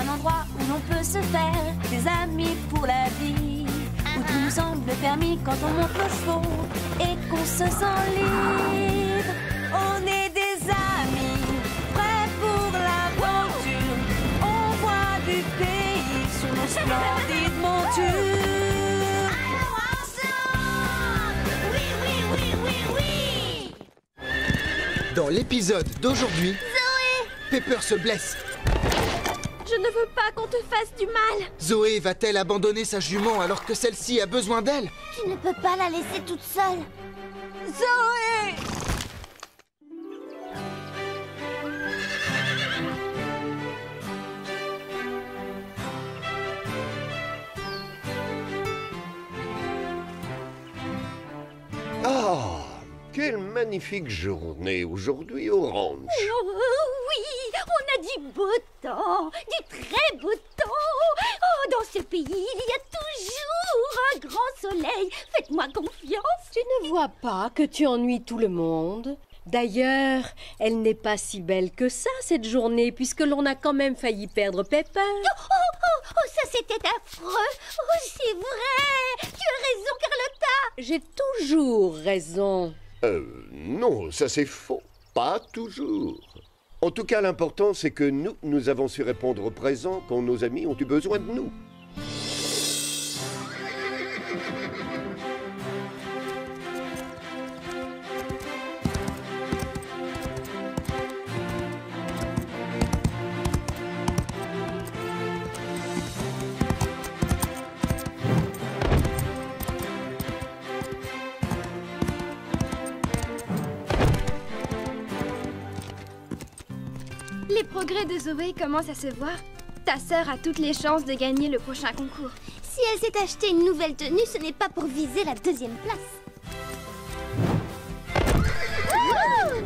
un endroit où l'on peut se faire des amis pour la vie, où tout nous semble permis quand on monte nos chevaux et qu'on se sent libre. On est des amis, prêts pour l'aventure. On voit du pays sur nos splendides montures. Alors ensemble, oui, oui, oui, oui, oui. Dans l'épisode d'aujourd'hui, Pepper se blesse. Je ne veux pas qu'on te fasse du mal. Zoé va-t-elle abandonner sa jument alors que celle-ci a besoin d'elle? Tu ne peux pas la laisser toute seule. Zoé! Ah, quelle magnifique journée aujourd'hui au ranch. Oui, on a du beau temps, du très beau temps. Oh, dans ce pays, il y a toujours un grand soleil. Faites-moi confiance. Tu ne vois pas que tu ennuies tout le monde? D'ailleurs, elle n'est pas si belle que ça, cette journée, puisque l'on a quand même failli perdre Pepper. Oh, ça c'était affreux. Oh, c'est vrai. Tu as raison, Carlotta. J'ai toujours raison. Non, ça c'est faux. Pas toujours. En tout cas, l'important c'est que nous avons su répondre au présent quand nos amis ont eu besoin de nous. Les progrès de Zoé commencent à se voir. Ta sœur a toutes les chances de gagner le prochain concours. Si elle s'est acheté une nouvelle tenue, ce n'est pas pour viser la 2e place.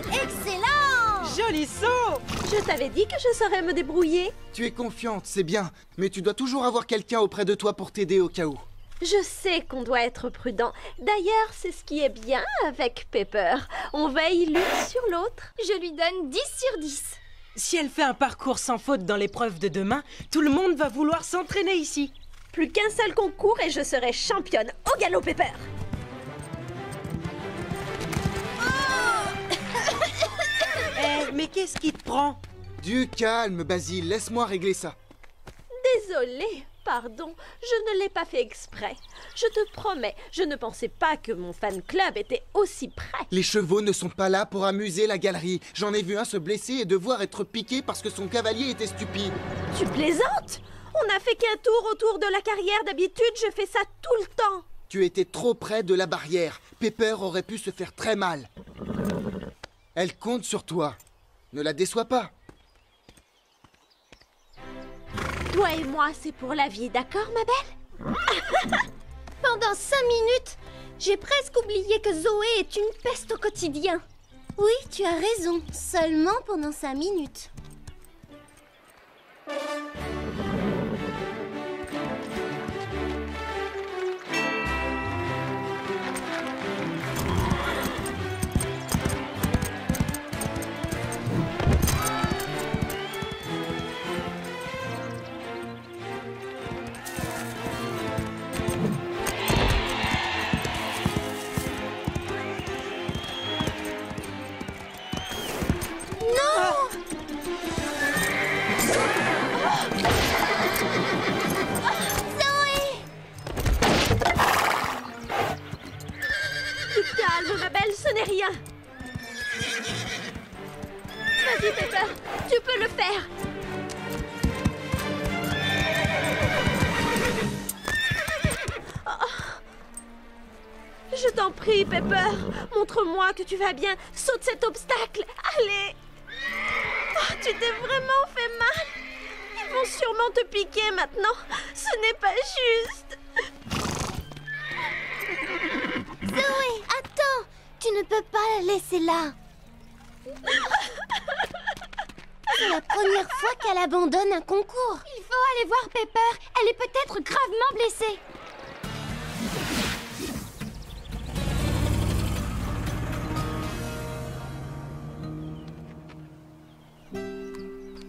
Excellent! Joli saut! Je t'avais dit que je saurais me débrouiller. Tu es confiante, c'est bien, mais tu dois toujours avoir quelqu'un auprès de toi pour t'aider au cas où. Je sais qu'on doit être prudent. D'ailleurs, c'est ce qui est bien avec Pepper. On veille l'une sur l'autre. Je lui donne 10 sur 10. Si elle fait un parcours sans faute dans l'épreuve de demain, tout le monde va vouloir s'entraîner ici. Plus qu'un seul concours et je serai championne au galop Pepper. Mais qu'est-ce qui te prend? Du calme, Basile, laisse-moi régler ça. Désolée, pardon, je ne l'ai pas fait exprès. Je te promets, je ne pensais pas que mon fan club était aussi prêt. Les chevaux ne sont pas là pour amuser la galerie. J'en ai vu un se blesser et devoir être piqué parce que son cavalier était stupide. Tu plaisantes? On n'a fait qu'un tour autour de la carrière. D'habitude, je fais ça tout le temps. Tu étais trop près de la barrière. Pepper aurait pu se faire très mal. Elle compte sur toi. Ne la déçois pas. Toi et moi, c'est pour la vie, d'accord, ma belle? Pendant 5 minutes, j'ai presque oublié que Zoé est une peste au quotidien. Oui, tu as raison. Seulement pendant 5 minutes. Calme, ma belle, ce n'est rien. Vas-y, Pepper, tu peux le faire. Oh. Je t'en prie, Pepper, montre-moi que tu vas bien. Saute cet obstacle, allez. Oh, tu t'es vraiment fait mal. Ils vont sûrement te piquer maintenant. Ce n'est pas juste. Zoé, attends! Tu ne peux pas la laisser là. C'est la première fois qu'elle abandonne un concours. Il faut aller voir Pepper. Elle est peut-être gravement blessée.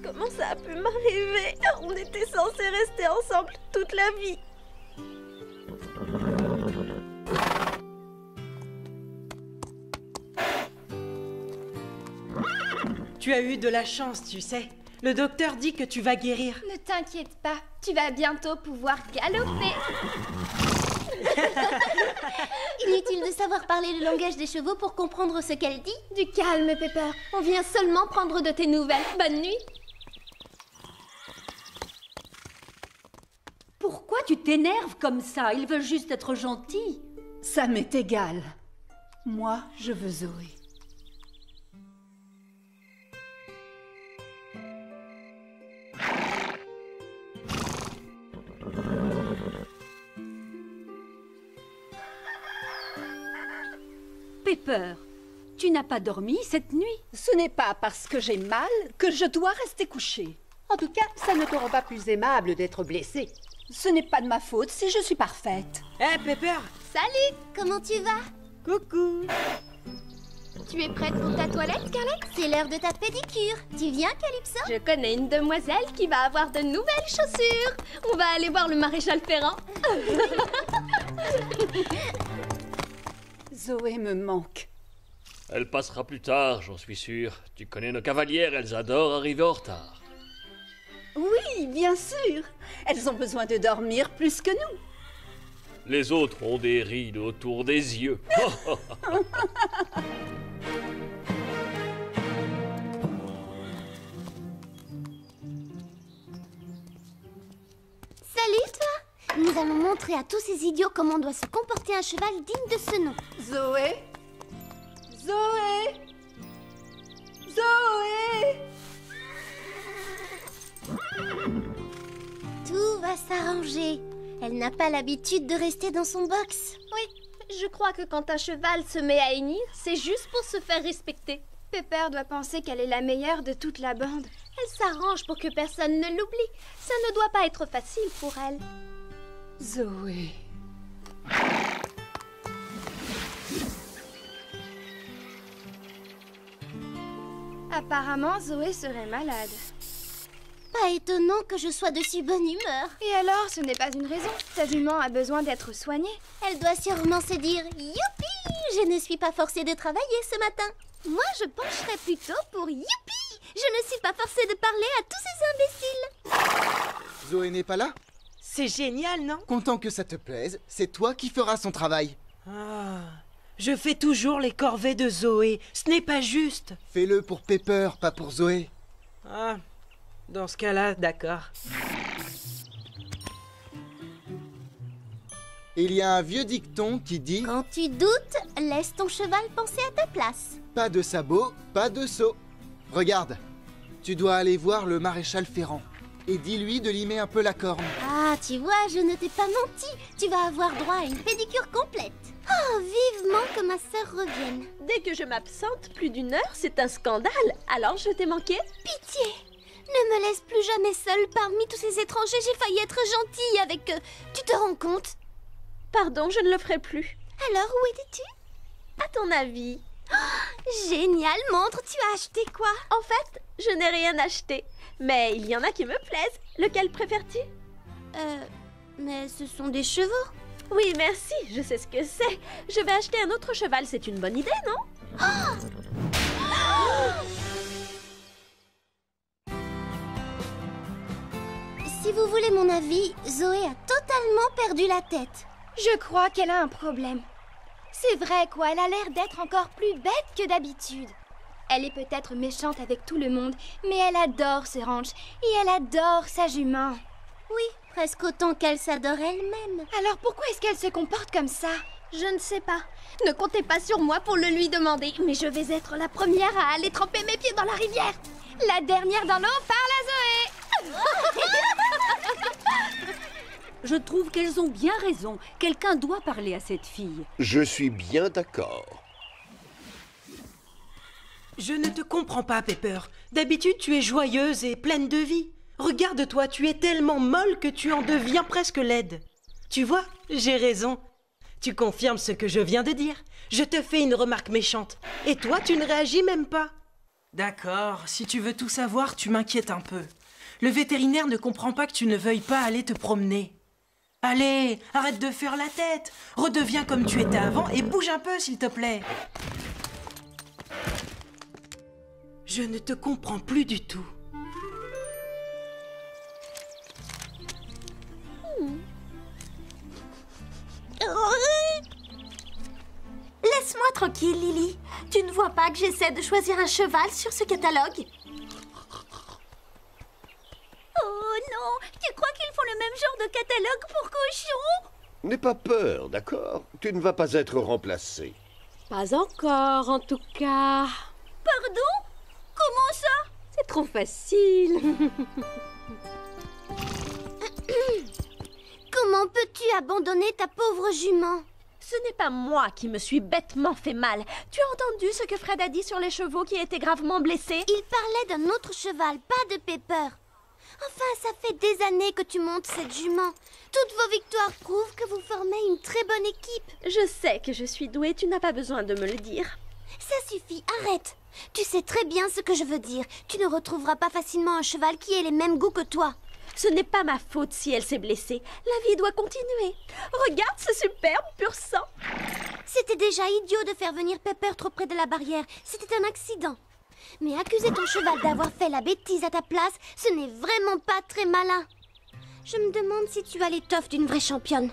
Comment Comment ça a pu m'arriver? On était censés rester ensemble toute la vie. Tu as eu de la chance, tu sais. Le docteur dit que tu vas guérir. Ne t'inquiète pas, tu vas bientôt pouvoir galoper. Inutile de savoir parler le langage des chevaux pour comprendre ce qu'elle dit. Du calme, Pepper. On vient seulement prendre de tes nouvelles. Bonne nuit. Pourquoi tu t'énerves comme ça? Ils veulent juste être gentils. Ça m'est égal. Moi, je veux Zoé. Pepper, tu n'as pas dormi cette nuit? Ce n'est pas parce que j'ai mal que je dois rester couchée. En tout cas, ça ne te rend pas plus aimable d'être blessée. Ce n'est pas de ma faute si je suis parfaite. Hé, Pepper! Salut, comment tu vas? Coucou! Tu es prête pour ta toilette, Scarlett? C'est l'heure de ta pédicure. Tu viens, Calypso? Je connais une demoiselle qui va avoir de nouvelles chaussures. On va aller voir le maréchal Ferrand. Zoé me manque. Elle passera plus tard, j'en suis sûr. Tu connais nos cavalières, elles adorent arriver en retard. Oui, bien sûr. Elles ont besoin de dormir plus que nous. Les autres ont des rides autour des yeux. Salut, toi! Nous allons montrer à tous ces idiots comment doit se comporter un cheval digne de ce nom. Zoé? Zoé? Zoé? Tout va s'arranger. Elle n'a pas l'habitude de rester dans son box. Oui, je crois que quand un cheval se met à hennir, c'est juste pour se faire respecter. Pepper doit penser qu'elle est la meilleure de toute la bande. Elle s'arrange pour que personne ne l'oublie. Ça ne doit pas être facile pour elle. Zoé. Apparemment, Zoé serait malade. Pas étonnant que je sois de si bonne humeur. Et alors, ce n'est pas une raison. Ta jument a besoin d'être soignée. Elle doit sûrement se dire « Youpi! Je ne suis pas forcée de travailler ce matin. » Moi, je pencherais plutôt pour « Youpi! Je ne suis pas forcée de parler à tous ces imbéciles. » Zoé n'est pas là? C'est génial, non? Content que ça te plaise, c'est toi qui feras son travail. Ah, je fais toujours les corvées de Zoé. Ce n'est pas juste. Fais-le pour Pepper, pas pour Zoé. Ah, dans ce cas-là, d'accord. Il y a un vieux dicton qui dit Quand tu doutes, laisse ton cheval penser à ta place. « Pas de sabot, pas de seau ». Regarde, tu dois aller voir le maréchal Ferrand et dis-lui de limer un peu la corne. Ah, tu vois, je ne t'ai pas menti. Tu vas avoir droit à une pédicure complète. Oh, vivement que ma sœur revienne. Dès que je m'absente plus d'une heure, c'est un scandale. Alors je t'ai manqué? Pitié! Ne me laisse plus jamais seule parmi tous ces étrangers. J'ai failli être gentille avec eux. Tu te rends compte? Pardon, je ne le ferai plus. Alors, où étais-tu? À ton avis? Oh, génial, montre, tu as acheté quoi? En fait, je n'ai rien acheté. Mais il y en a qui me plaisent. Lequel préfères-tu? Mais ce sont des chevaux. Oui, merci, je sais ce que c'est. Je vais acheter un autre cheval, c'est une bonne idée, non? Si vous voulez mon avis, Zoé a totalement perdu la tête. Je crois qu'elle a un problème. C'est vrai, quoi, elle a l'air d'être encore plus bête que d'habitude. Elle est peut-être méchante avec tout le monde, mais elle adore ce ranch et elle adore sa jument. Oui, presque autant qu'elle s'adore elle-même. Alors pourquoi est-ce qu'elle se comporte comme ça? Je ne sais pas. Ne comptez pas sur moi pour le lui demander, mais je vais être la première à aller tremper mes pieds dans la rivière. La dernière dans l'eau parle à Zoé. Je trouve qu'elles ont bien raison. Quelqu'un doit parler à cette fille. Je suis bien d'accord. Je ne te comprends pas, Pepper. D'habitude, tu es joyeuse et pleine de vie. Regarde-toi, tu es tellement molle que tu en deviens presque laide. Tu vois, j'ai raison. Tu confirmes ce que je viens de dire. Je te fais une remarque méchante. Et toi, tu ne réagis même pas. D'accord, si tu veux tout savoir, tu m'inquiètes un peu. Le vétérinaire ne comprend pas que tu ne veuilles pas aller te promener. Allez, arrête de faire la tête. Redeviens comme tu étais avant et bouge un peu, s'il te plaît. Je ne te comprends plus du tout. Laisse-moi tranquille, Lily. Tu ne vois pas que j'essaie de choisir un cheval sur ce catalogue? Oh non, tu crois qu'ils font le même genre de catalogue pour cochons? N'aie pas peur, d'accord? Tu ne vas pas être remplacé. Pas encore, en tout cas. Pardon? Comment ça? C'est trop facile. Comment peux-tu abandonner ta pauvre jument? Ce n'est pas moi qui me suis bêtement fait mal. Tu as entendu ce que Fred a dit sur les chevaux qui étaient gravement blessés? Il parlait d'un autre cheval, pas de Pepper. Enfin, ça fait des années que tu montes cette jument. Toutes vos victoires prouvent que vous formez une très bonne équipe. Je sais que je suis douée, tu n'as pas besoin de me le dire. Ça suffit, arrête. Tu sais très bien ce que je veux dire. Tu ne retrouveras pas facilement un cheval qui ait les mêmes goûts que toi. Ce n'est pas ma faute si elle s'est blessée. La vie doit continuer. Regarde ce superbe pur sang. C'était déjà idiot de faire venir Pepper trop près de la barrière. C'était un accident. Mais accuser ton cheval d'avoir fait la bêtise à ta place, ce n'est vraiment pas très malin. Je me demande si tu as l'étoffe d'une vraie championne.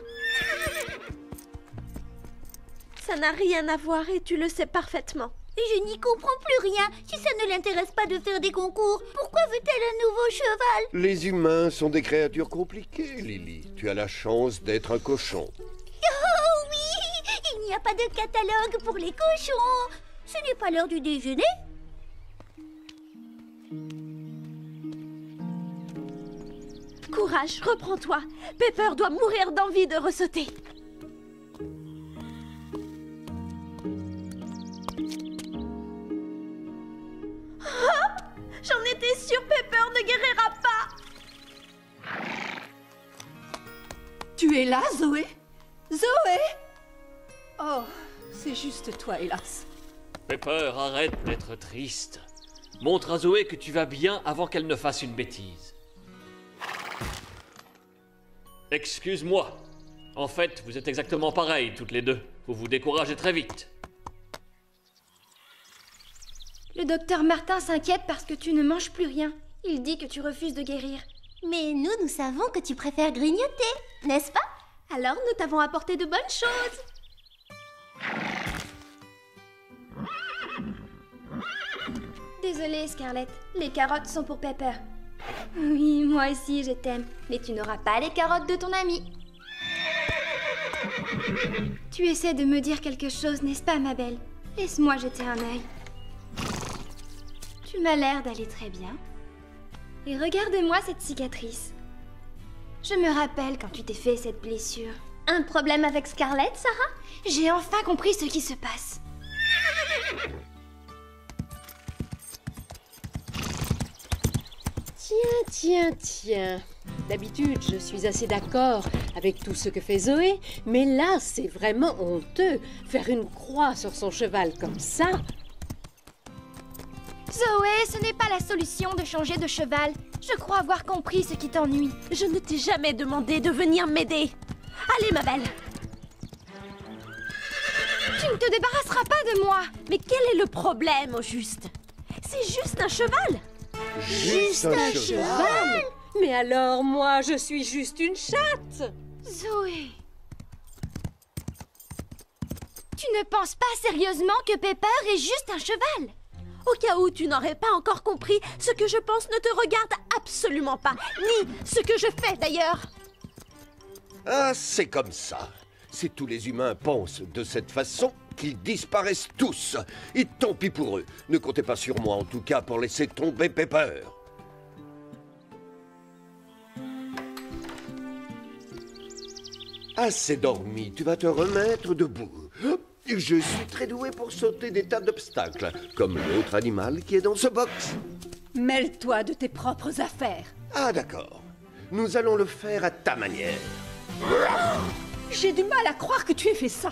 Ça n'a rien à voir et tu le sais parfaitement. Je n'y comprends plus rien. Si ça ne l'intéresse pas de faire des concours, pourquoi veut-elle un nouveau cheval? Les humains sont des créatures compliquées, Lily. Tu as la chance d'être un cochon. Oh oui! Il n'y a pas de catalogue pour les cochons. Ce n'est pas l'heure du déjeuner? Courage, reprends-toi. Pepper doit mourir d'envie de ressauter. J'en étais sûre, Pepper ne guérira pas. Tu es là, Zoé? Zoé? Oh, c'est juste toi, hélas. Pepper, arrête d'être triste. Montre à Zoé que tu vas bien avant qu'elle ne fasse une bêtise. Excuse-moi. En fait, vous êtes exactement pareilles, toutes les deux. Vous vous découragez très vite. Le docteur Martin s'inquiète parce que tu ne manges plus rien. Il dit que tu refuses de guérir. Mais nous savons que tu préfères grignoter, n'est-ce pas? Alors nous t'avons apporté de bonnes choses. Désolée, Scarlett. Les carottes sont pour Pepper. Oui, moi aussi, je t'aime. Mais tu n'auras pas les carottes de ton ami. Tu essaies de me dire quelque chose, n'est-ce pas, ma belle? Laisse-moi jeter un œil. Tu m'as l'air d'aller très bien. Et regarde-moi cette cicatrice. Je me rappelle quand tu t'es fait cette blessure. Un problème avec Scarlett, Sarah? J'ai enfin compris ce qui se passe. Tiens. D'habitude, je suis assez d'accord avec tout ce que fait Zoé, mais là, c'est vraiment honteux. Faire une croix sur son cheval comme ça. Zoé, ce n'est pas la solution de changer de cheval. Je crois avoir compris ce qui t'ennuie. Je ne t'ai jamais demandé de venir m'aider. Allez, ma belle. Tu ne te débarrasseras pas de moi. Mais quel est le problème, au juste? C'est juste un cheval. Juste un cheval? Mais alors, moi, je suis juste une chatte. Zoé. Tu ne penses pas sérieusement que Pepper est juste un cheval? Au cas où tu n'aurais pas encore compris, ce que je pense ne te regarde absolument pas, ni ce que je fais d'ailleurs. Ah, c'est comme ça. Si tous les humains pensent de cette façon, qu'ils disparaissent tous. Et tant pis pour eux. Ne comptez pas sur moi, en tout cas, pour laisser tomber Pepper. Assez dormi, tu vas te remettre debout. Je suis très doué pour sauter des tas d'obstacles, comme l'autre animal qui est dans ce box. Mêle-toi de tes propres affaires. Ah, d'accord. Nous allons le faire à ta manière. J'ai du mal à croire que tu aies fait ça.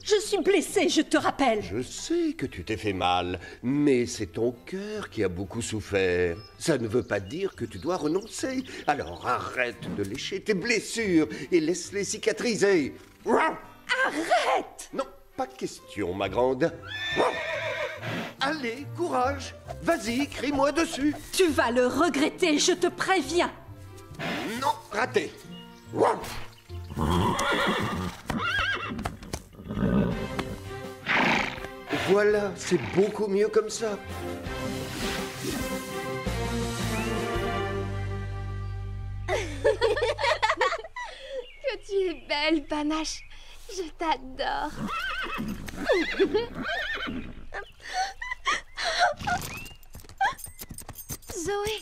Je suis blessée, je te rappelle. Je sais que tu t'es fait mal, mais c'est ton cœur qui a beaucoup souffert. Ça ne veut pas dire que tu dois renoncer. Alors arrête de lécher tes blessures et laisse-les cicatriser. Arrête! Non, pas question, ma grande. Allez, courage. Vas-y, crie-moi dessus. Tu vas le regretter, je te préviens. Non, raté. Voilà, c'est beaucoup mieux comme ça. Que tu es belle, Panache. Je t'adore. Zoé.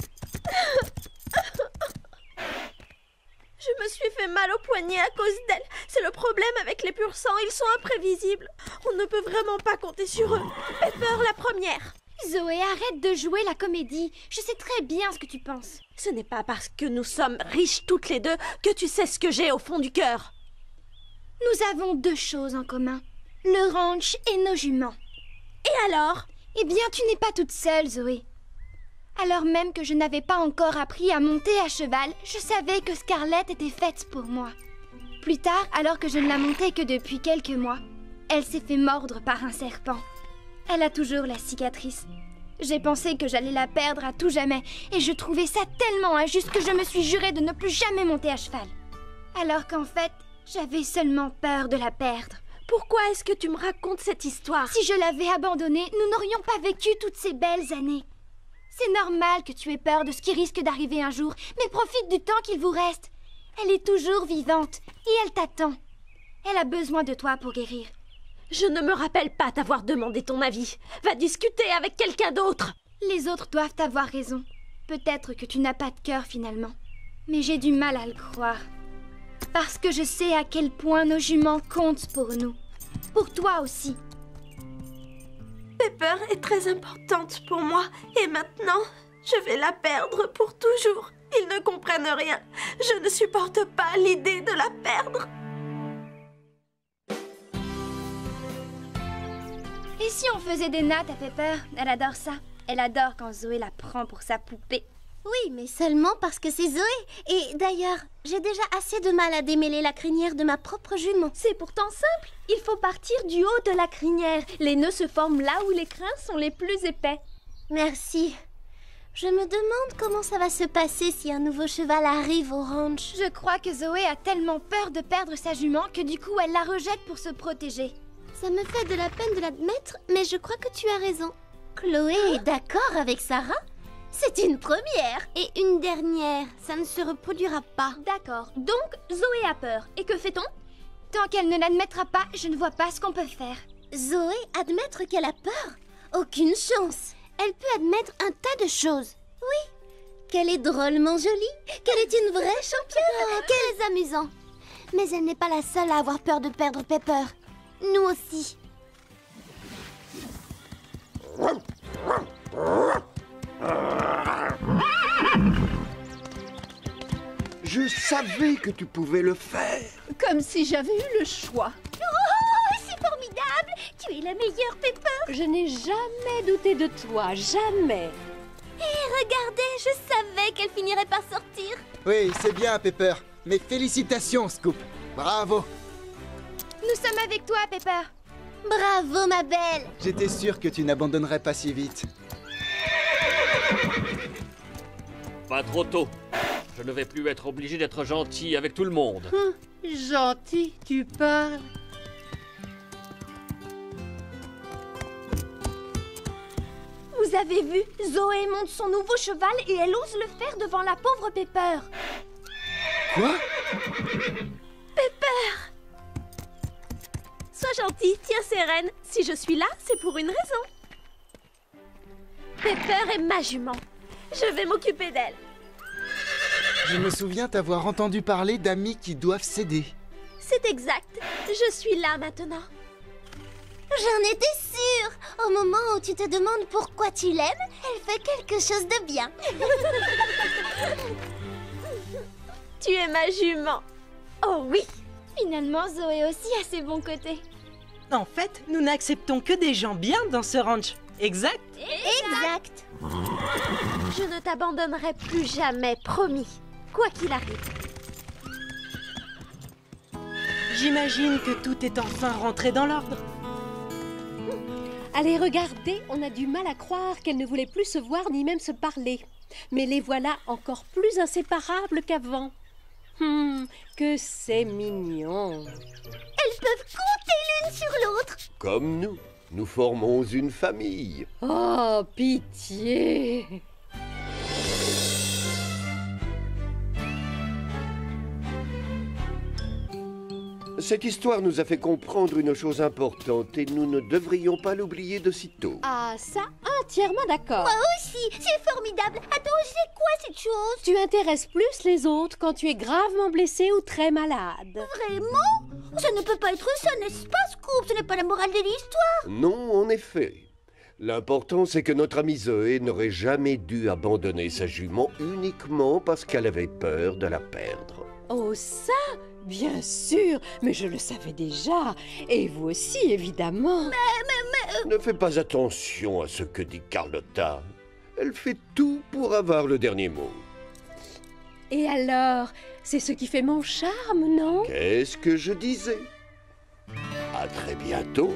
Je me suis fait mal au poignet à cause d'elle. C'est le problème avec les pur sang, ils sont imprévisibles. On ne peut vraiment pas compter sur eux. Pepper la première. Zoé, arrête de jouer la comédie. Je sais très bien ce que tu penses. Ce n'est pas parce que nous sommes riches toutes les deux que tu sais ce que j'ai au fond du cœur. Nous avons deux choses en commun. Le ranch et nos juments. Et alors? Eh bien, tu n'es pas toute seule, Zoé. Alors même que je n'avais pas encore appris à monter à cheval, je savais que Scarlett était faite pour moi. Plus tard, alors que je ne la montais que depuis quelques mois, elle s'est fait mordre par un serpent. Elle a toujours la cicatrice. J'ai pensé que j'allais la perdre à tout jamais, et je trouvais ça tellement injuste que je me suis juré de ne plus jamais monter à cheval. Alors qu'en fait, j'avais seulement peur de la perdre. Pourquoi est-ce que tu me racontes cette histoire? Si je l'avais abandonnée, nous n'aurions pas vécu toutes ces belles années. C'est normal que tu aies peur de ce qui risque d'arriver un jour, mais profite du temps qu'il vous reste. Elle est toujours vivante et elle t'attend. Elle a besoin de toi pour guérir. Je ne me rappelle pas t'avoir demandé ton avis. Va discuter avec quelqu'un d'autre. Les autres doivent avoir raison. Peut-être que tu n'as pas de cœur finalement. Mais j'ai du mal à le croire. Parce que je sais à quel point nos juments comptent pour nous. Pour toi aussi. Pepper est très importante pour moi. Et maintenant, je vais la perdre pour toujours. Ils ne comprennent rien. Je ne supporte pas l'idée de la perdre. Et si on faisait des nattes à Pepper? Elle adore ça. Elle adore quand Zoé la prend pour sa poupée. Oui, mais seulement parce que c'est Zoé. Et d'ailleurs, j'ai déjà assez de mal à démêler la crinière de ma propre jument. C'est pourtant simple. Il faut partir du haut de la crinière. Les nœuds se forment là où les crins sont les plus épais. Merci. Je me demande comment ça va se passer si un nouveau cheval arrive au ranch. Je crois que Zoé a tellement peur de perdre sa jument que du coup elle la rejette pour se protéger. Ça me fait de la peine de l'admettre, mais je crois que tu as raison. Chloé est d'accord avec Sarah? C'est une première et une dernière. Ça ne se reproduira pas. D'accord. Donc, Zoé a peur. Et que fait-on? Tant qu'elle ne l'admettra pas, je ne vois pas ce qu'on peut faire. Zoé, admettre qu'elle a peur? Aucune chance. Elle peut admettre un tas de choses. Oui, qu'elle est drôlement jolie, qu'elle est une vraie championne, qu'elle est amusante. Mais elle n'est pas la seule à avoir peur de perdre Pepper. Nous aussi. Je savais que tu pouvais le faire. Comme si j'avais eu le choix. Oh, c'est formidable! Tu es la meilleure, Pepper! Je n'ai jamais douté de toi, jamais. Et regardez, je savais qu'elle finirait par sortir. Oui, c'est bien, Pepper. Mais félicitations, Scoop. Bravo. Nous sommes avec toi, Pepper. Bravo, ma belle. J'étais sûr que tu n'abandonnerais pas si vite. Pas trop tôt. Je ne vais plus être obligé d'être gentil avec tout le monde. Gentil, tu parles. Vous avez vu? Zoé monte son nouveau cheval et elle ose le faire devant la pauvre Pepper. Quoi? Pepper! Sois gentille, tiens ces rênes. Si je suis là, c'est pour une raison. Pepper est ma jument. Je vais m'occuper d'elle. Je me souviens t'avoir entendu parler d'amis qui doivent céder. C'est exact. Je suis là maintenant. J'en étais sûre. Au moment où tu te demandes pourquoi tu l'aimes, elle fait quelque chose de bien. Tu es ma jument. Oh oui. Finalement, Zoé aussi a ses bons côtés. En fait, nous n'acceptons que des gens bien dans ce ranch. Exact? Exact. Je ne t'abandonnerai plus jamais, promis. Quoi qu'il arrive. J'imagine que tout est enfin rentré dans l'ordre. Allez, regardez, on a du mal à croire qu'elles ne voulaient plus se voir ni même se parler. Mais les voilà encore plus inséparables qu'avant. Que c'est mignon. Elles peuvent compter l'une sur l'autre. Comme nous, nous formons une famille. Oh, pitié! Cette histoire nous a fait comprendre une chose importante et nous ne devrions pas l'oublier de sitôt. Ah, ça, entièrement d'accord. Moi aussi, c'est formidable. Attends, c'est quoi cette chose? Tu intéresses plus les autres quand tu es gravement blessé ou très malade. Vraiment? Ça ne peut pas être ça, n'est-ce pas, Scoop? Ce n'est pas la morale de l'histoire. Non, en effet. L'important, c'est que notre amie Zoé n'aurait jamais dû abandonner sa jument uniquement parce qu'elle avait peur de la perdre. Oh, ça? Bien sûr, mais je le savais déjà. Et vous aussi, évidemment. Ne fais pas attention à ce que dit Carlotta. Elle fait tout pour avoir le dernier mot. Et alors, c'est ce qui fait mon charme, non? Qu'est-ce que je disais? À très bientôt.